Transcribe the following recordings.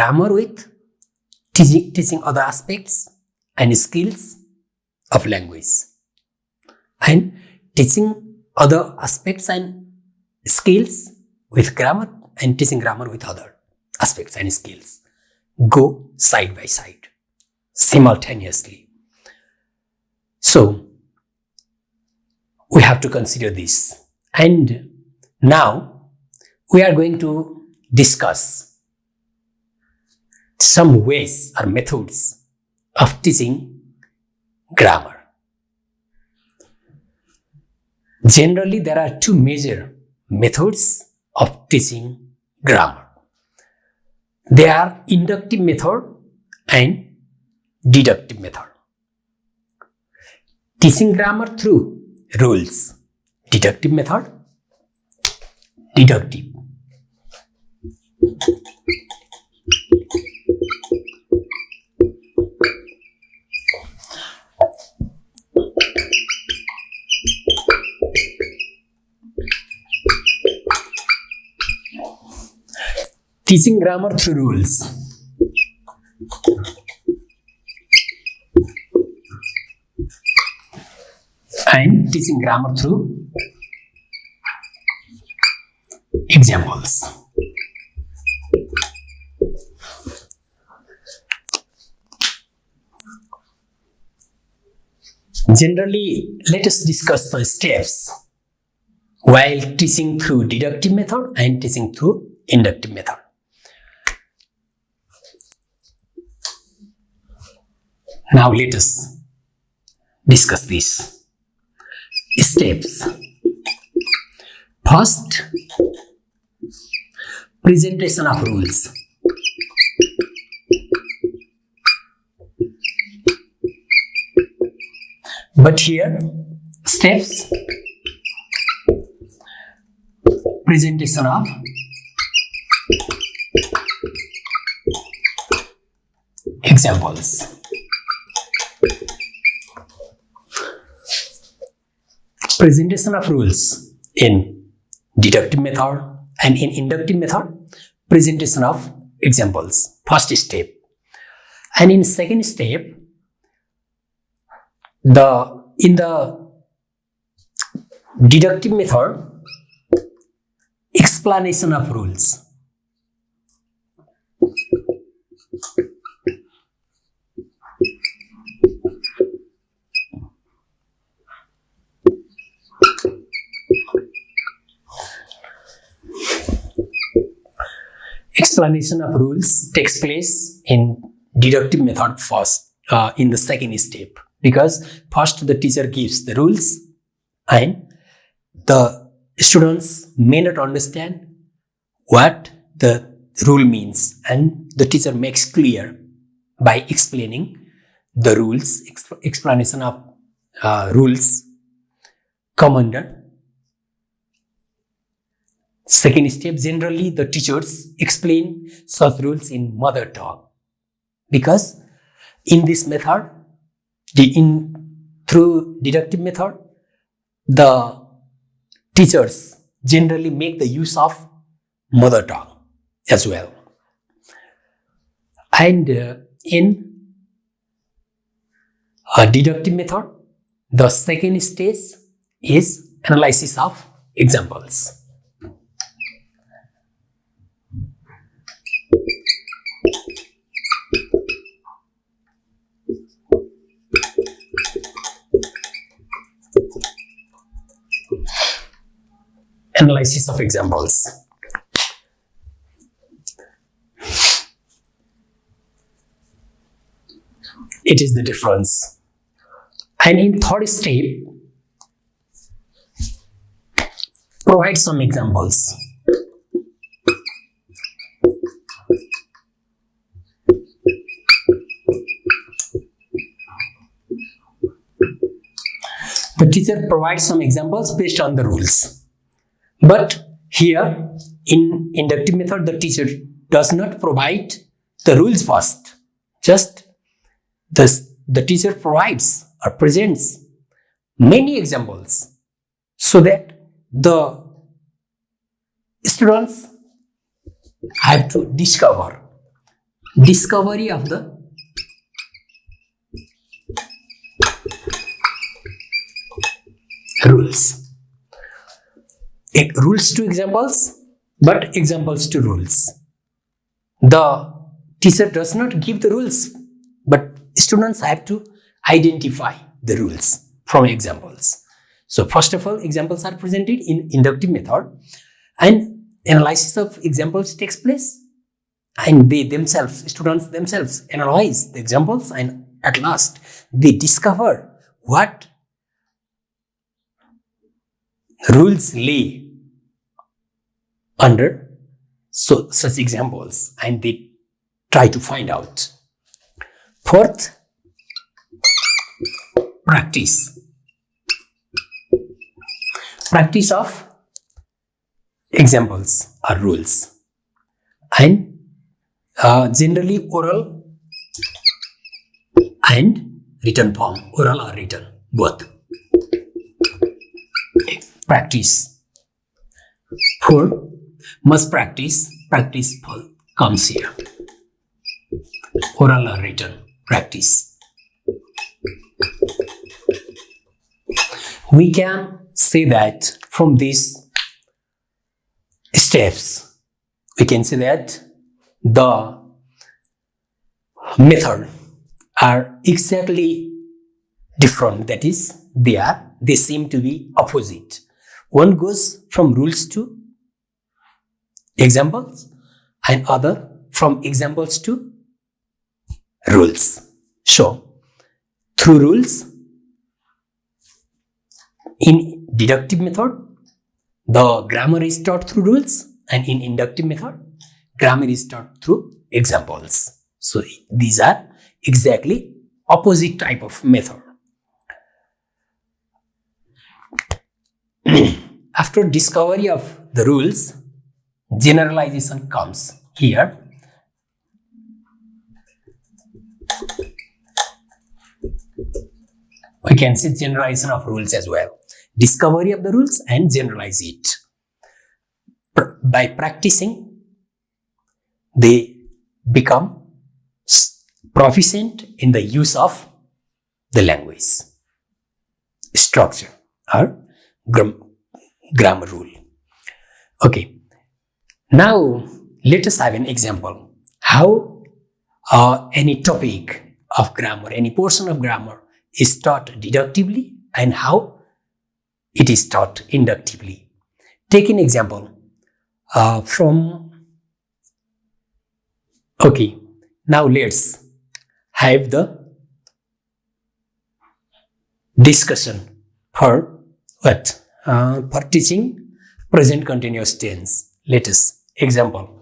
grammar with teaching other aspects and skills of language, and teaching other aspects and skills with grammar and teaching grammar with other aspects and skills go side by side simultaneously. So we have to consider this, and now we are going to discuss some ways or methods of teaching grammar. Generally, there are two major methods of teaching grammar. They are inductive method and deductive method. Teaching grammar through rules. Deductive method. Deductive. Teaching grammar through rules. And teaching grammar through examples. Generally, let us discuss the steps while teaching through deductive method and teaching through inductive method. Now let us discuss these steps. First, presentation of rules. But here, steps, presentation of examples. Presentation of rules in deductive method and in inductive method, presentation of examples, first step. And in second step, in the deductive method, explanation of rules. Explanation of rules takes place in deductive method first, in the second step, because first the teacher gives the rules and the students may not understand what the rule means, and the teacher makes clear by explaining the rules. Explanation of rules come under second step. Generally, the teachers explain such rules in mother tongue, because in this method, through deductive method, the teachers generally make the use of mother tongue as well. And in a deductive method, the second stage is analysis of examples. Analysis of examples. It is the difference. And in third step, provide some examples. The teacher provides some examples based on the rules. But here, in inductive method, the teacher does not provide the rules first. Just the teacher provides or presents many examples so that the students have to discover discovery of the rules. Rules to examples, but examples to rules. The teacher does not give the rules, but students have to identify the rules from examples. So first of all, examples are presented in inductive method, and analysis of examples takes place, and they themselves, students themselves, analyze the examples, and at last they discover what rules lay under such examples, and they try to find out. Fourth, practice. Practice of examples or rules, and generally oral and written form, oral or written, both. Practice. 4, must practice. Practice comes here. Oral or written, practice. We can say that from these steps, we can say that the method are exactly different. That is, they seem to be opposite. One goes from rules to examples, and other from examples to rules. So, through rules, in deductive method, the grammar is taught through rules, and in inductive method, grammar is taught through examples. So, these are exactly opposite type of method. After discovery of the rules, generalization comes here. We can see generalization of rules as well. Discovery of the rules and generalize it. By practicing, they become proficient in the use of the language structure or grammar rule. Okay. Now, let us have an example. How any topic of grammar, any portion of grammar is taught deductively and how it is taught inductively. Take an example okay, now let's have the discussion for what? For teaching present continuous tense. Let us example.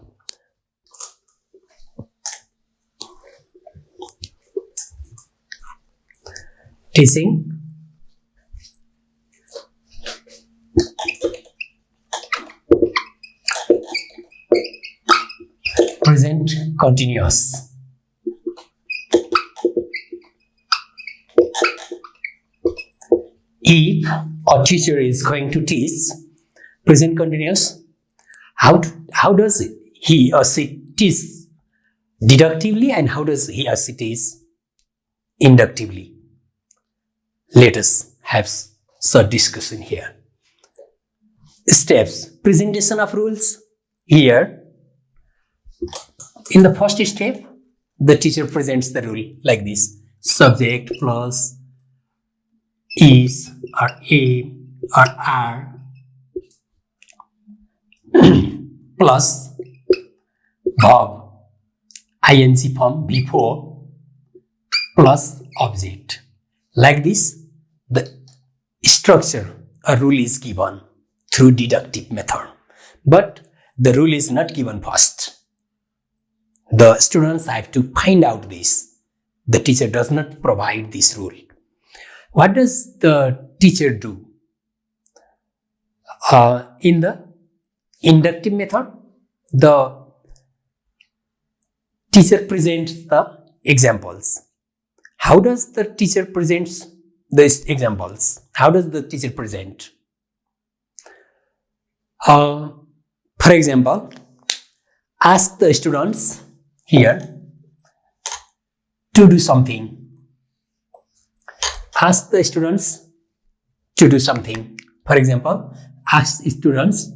Teaching present continuous. If a teacher is going to teach present continuous, how does he or she teach deductively, and how does he or she teach inductively? Let us have some discussion here. Steps. Presentation of rules. Here, in the first step, the teacher presents the rule like this. Subject plus is or a or are plus verb ing form before plus object. Like this, the structure, a rule is given through deductive method. But the rule is not given first. The students have to find out this. The teacher does not provide this rule. What does the teacher do? In the inductive method, the teacher presents the examples. How does the teacher present these examples? How does the teacher present? For example, ask the students here, to do something. Ask the students to do something. For example, ask students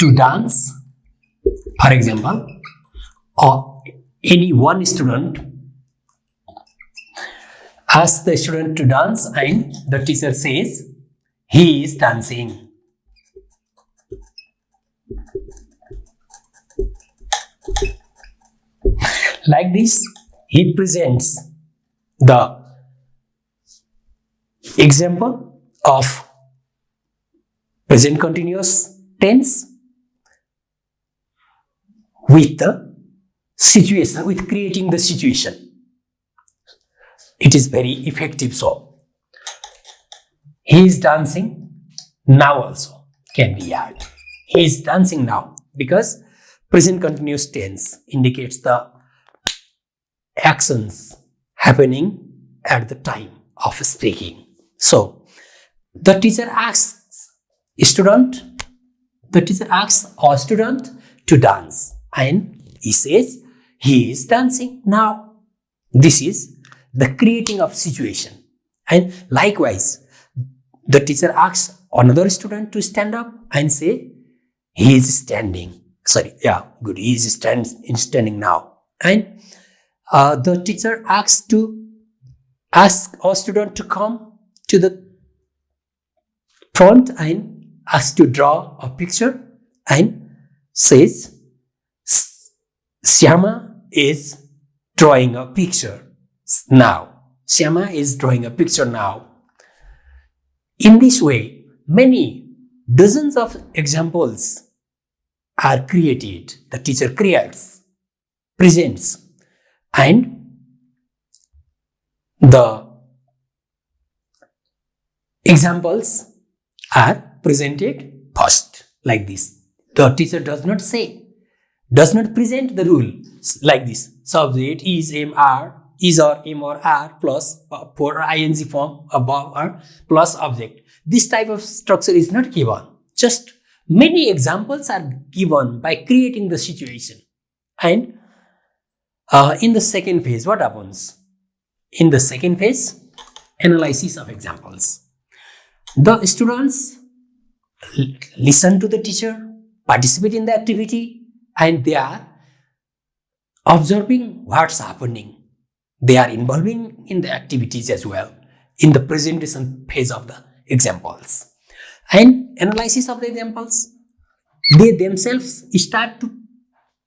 to dance, for example, or any one student asks the student to dance and the teacher says he is dancing. Like this, he presents the example of present continuous tense with the situation, with creating the situation. It is very effective. So, he is dancing now also can be added. He is dancing now because present continuous tense indicates the actions happening at the time of speaking. So, the teacher asks a student to dance and he says he is dancing now. This is the creating of situation. And likewise, the teacher asks another student to stand up and say he is standing. He is standing now. And the teacher asks a student to come to the front and asks to draw a picture and says Syama is drawing a picture now. Syama is drawing a picture now. In this way, many dozens of examples are created. The teacher creates, presents, and the examples are presented first like this. The teacher does not present the rule like this. Subject is am are, is or am or are plus for ing form above or plus object. This type of structure is not given. Just many examples are given by creating the situation. And in the second phase, what happens? In the second phase, analysis of examples. The students listen to the teacher, participate in the activity, and they are observing what's happening. They are involving in the activities as well in the presentation phase of the examples. And analysis of the examples, they themselves start to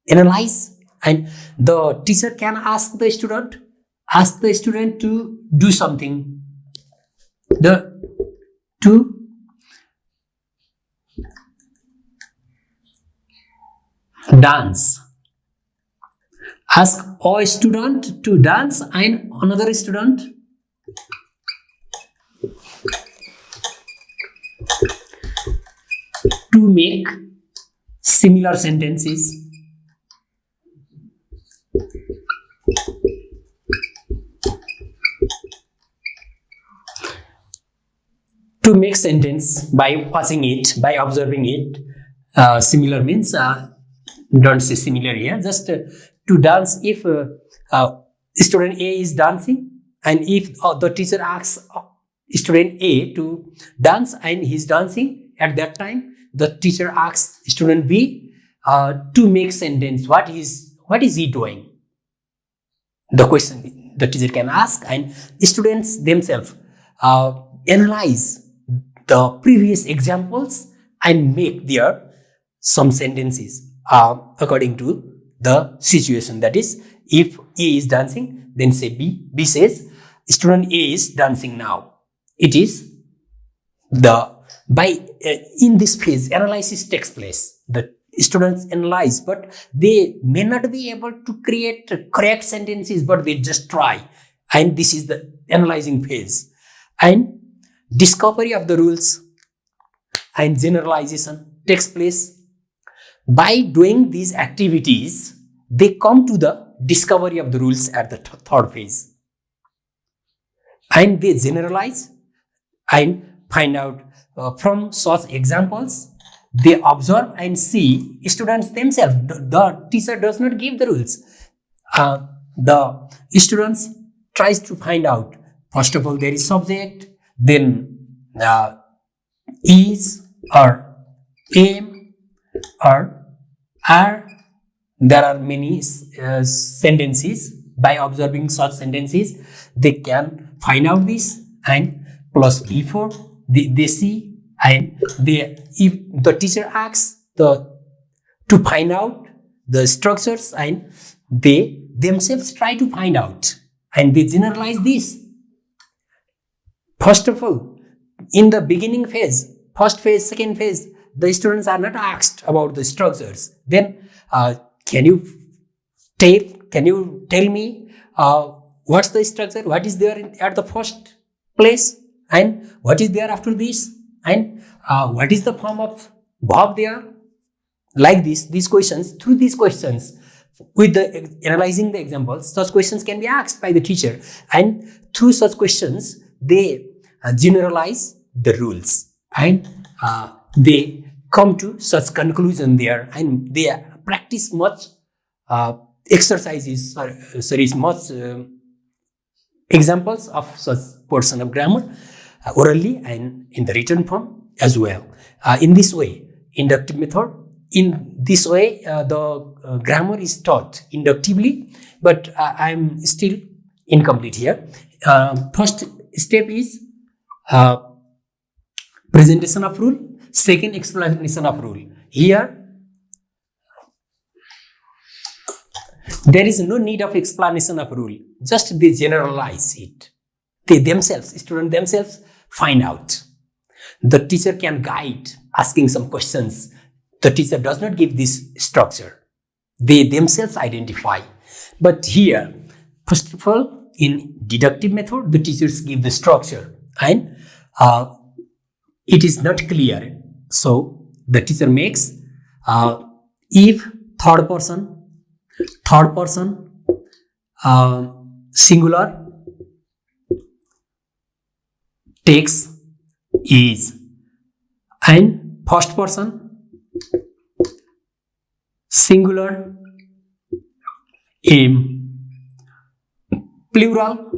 analyze, and the teacher can ask the student to do something, to dance. Ask a student to dance and another student to make similar sentences. To make sentence by watching it, by observing it. Similar means, don't say similar here, just to dance. If student A is dancing, and if the teacher asks student A to dance and he's dancing, at that time the teacher asks student B to make sentence. What is he doing? The question the teacher can ask, and students themselves analyze the previous examples and make their some sentences according to the situation. That is, if A is dancing, then say B. B says student A is dancing now. It is in this phase analysis takes place. The students analyze, but they may not be able to create correct sentences, but they just try. And this is the analyzing phase. And discovery of the rules and generalization takes place. By doing these activities, they come to the discovery of the rules at the third phase. And they generalize and find out from such examples they observe and see students themselves. The teacher does not give the rules. The students tries to find out. First of all, there is subject, then is or am or are. There are many sentences. By observing such sentences, they can find out this, and plus before they see, and if the teacher asks to find out the structures, and they themselves try to find out, and they generalize this. First of all, in the beginning phase, first phase, second phase, the students are not asked about the structures. Then can you tell me what's the structure? What is there at the first place, and what is there after this, and what is the form of verb there? Like this, these questions. Through these questions, with the analyzing the examples, such questions can be asked by the teacher, and through such questions, they generalize the rules, and they come to such conclusion there, and they practice much exercises, much examples of such portion of grammar orally and in the written form as well. In this way, inductive method. In this way, the grammar is taught inductively, but I am still incomplete here. First step is presentation of rule. Second, explanation of rule. Here, there is no need of explanation of rule. Just they generalize it. They themselves, students themselves, find out. The teacher can guide, asking some questions. The teacher does not give this structure. They themselves identify. But here, first of all, in deductive method, the teachers give the structure, and it is not clear. So the teacher makes if third person, singular, takes is, and first person, singular, am, plural,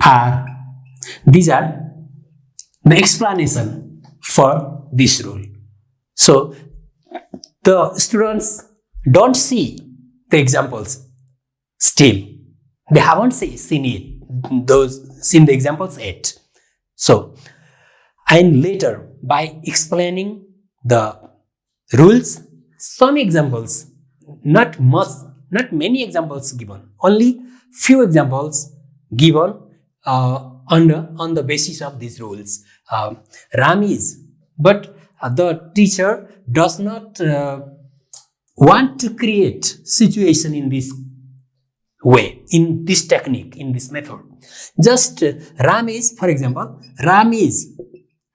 are. These are the explanation for this rule. So the students don't see the examples still. They haven't seen the examples yet. So, and later, by explaining the rules, some examples, not many examples given, only few examples given on the basis of these rules. Ram is, but the teacher does not want to create situation in this way, in this technique, in this method. Just Ram is, for example, Ram is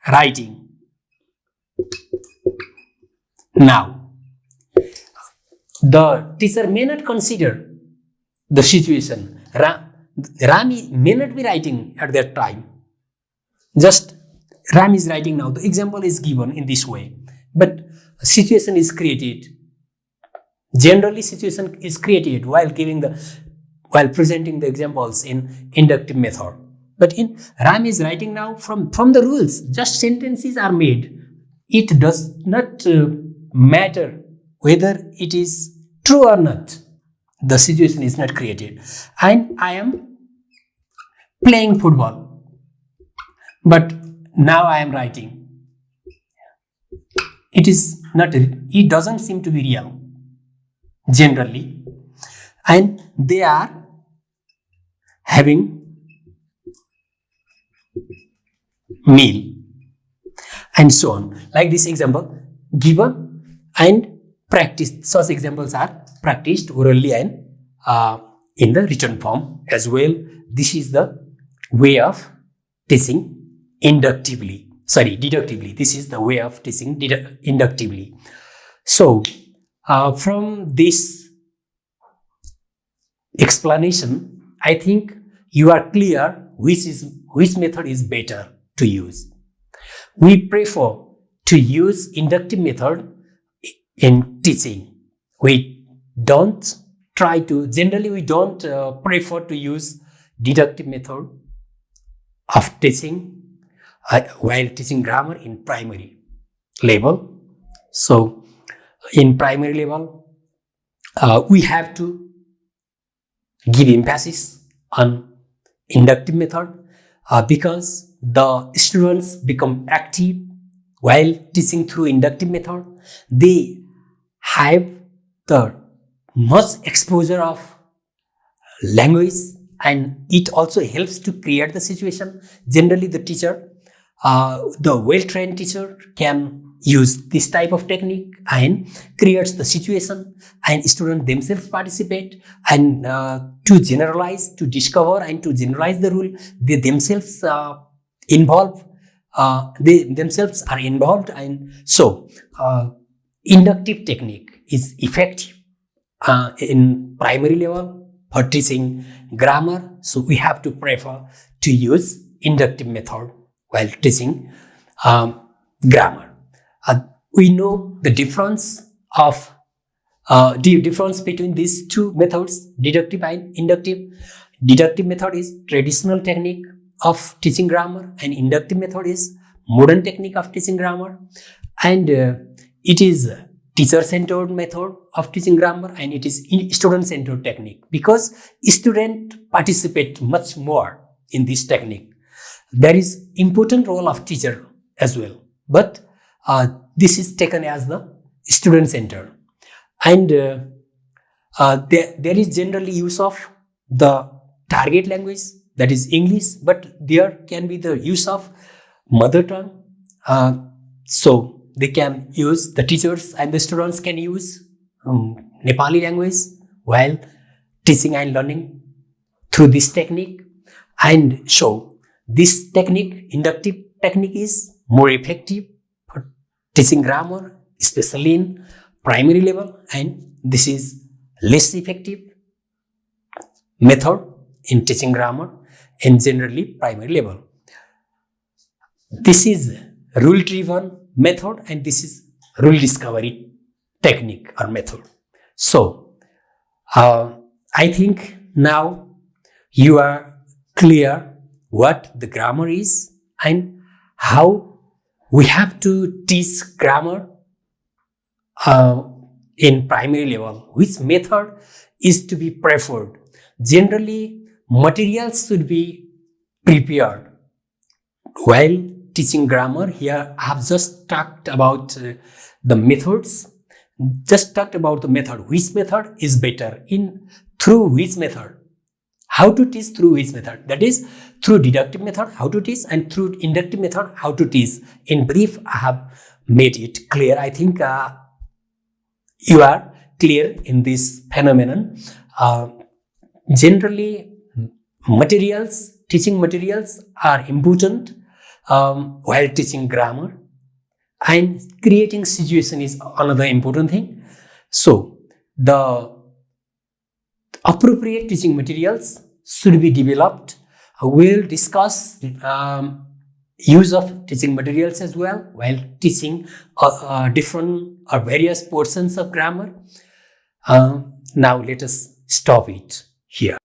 writing. Now, the teacher may not consider the situation. Ram may not be writing at that time. Just Ram is writing now. The example is given in this way. But situation is created. Generally, situation is created while presenting the examples in inductive method. But in Ram is writing now from the rules. Just sentences are made. It does not matter whether it is true or not. The situation is not created. And I am playing football. But now I am writing. It doesn't seem to be real, generally. And they are having meal, and so on. Like this example given and practiced. Such examples are practiced orally and in the written form as well. This is the way of teaching deductively. This is the way of teaching inductively. So, from this explanation, I think you are clear which method is better to use. we prefer to use inductive method in teaching. We don't generally we don't prefer to use deductive method of teaching while teaching grammar in primary level. So in primary level, we have to give emphasis on inductive method because the students become active while teaching through inductive method. They have the much exposure of language, and it also helps to create the situation. Generally, the teacher, the well-trained teacher, can use this type of technique and creates the situation, and students themselves participate, and to generalize, to discover and to generalize the rule, they themselves they themselves are involved. And so inductive technique is effective in primary level for teaching grammar. So we have to prefer to use inductive method while teaching grammar. We know the difference between these two methods, deductive and inductive. Deductive method is traditional technique of teaching grammar, and inductive method is modern technique of teaching grammar. And it is teacher-centered method of teaching grammar, and it is student-centered technique because students participate much more in this technique. There is important role of teacher as well, but this is taken as the student-centered. And there is generally use of the target language, that is English, but there can be the use of mother tongue. So they can use, the teachers and the students can use Nepali language while teaching and learning through this technique. And so this technique, inductive technique, is more effective for teaching grammar, especially in primary level, and this is less effective method in teaching grammar in generally primary level. This is rule-driven method, and this is rule discovery technique or method. So I think now you are clear what the grammar is and how we have to teach grammar in primary level, which method is to be preferred. Generally, materials should be prepared while teaching grammar. Here I have just talked about the methods, just talked about the method, which method is better, through which method, how to teach through which method, that is through deductive method how to teach, and through inductive method how to teach. In brief, I have made it clear. I think you are clear in this phenomenon. Generally, teaching materials are important while teaching grammar, and creating situation is another important thing. So the appropriate teaching materials should be developed. We'll discuss use of teaching materials as well while teaching different or various portions of grammar. Now let us stop it here.